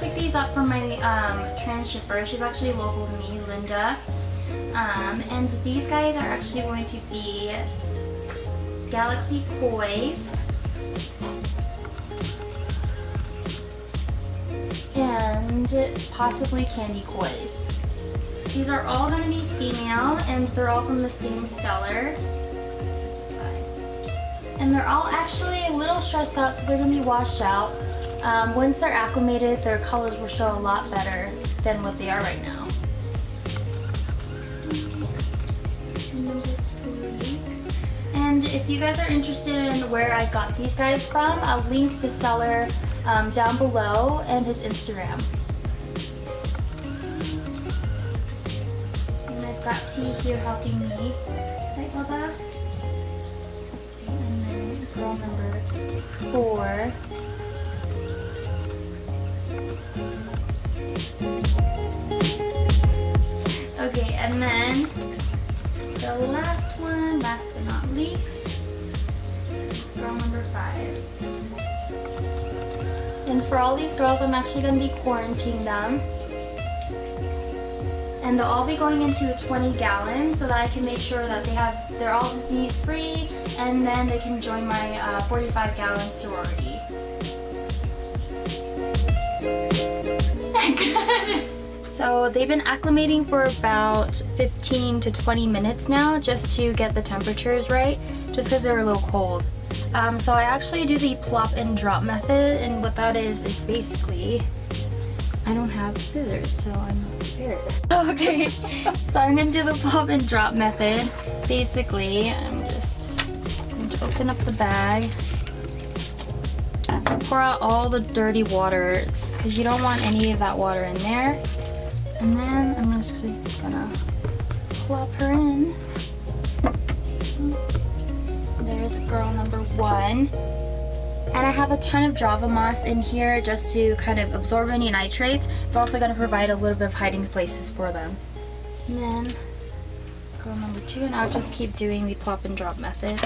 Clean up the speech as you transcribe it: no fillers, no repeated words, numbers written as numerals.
picked these up from my transhipper. She's actually local to me, Linda. And these guys are actually going to be Galaxy Koi's. And possibly Candy Koi's. These are all going to be female, and they're all from the same seller. And they're all actually a little stressed out, so they're going to be washed out. Once they're acclimated, their colors will show a lot better than what they are right now. And if you guys are interested in where I got these guys from, I'll link the seller down below and his Instagram. And I've got T here helping me. Right, Betta? And then girl number 4. Okay, and then the last one, last but not least, is girl number 5. And for all these girls, I'm actually going to be quarantining them. And they'll all be going into a 20 gallon so that I can make sure that they're all disease free, and then they can join my 45 gallon sorority. So they've been acclimating for about 15 to 20 minutes now, just to get the temperatures right, just because they were a little cold. So I actually do the plop and drop method, and what that is basically, I don't have scissors, so I'm not prepared. Okay, so I'm going to do the plop and drop method. Basically, I'm just going to open up the bag, pour out all the dirty water, because you don't want any of that water in there. And then I'm just gonna plop her in. There's girl number 1. And I have a ton of Java moss in here just to kind of absorb any nitrates. It's also going to provide a little bit of hiding places for them. And then girl number 2, and I'll just keep doing the plop and drop method.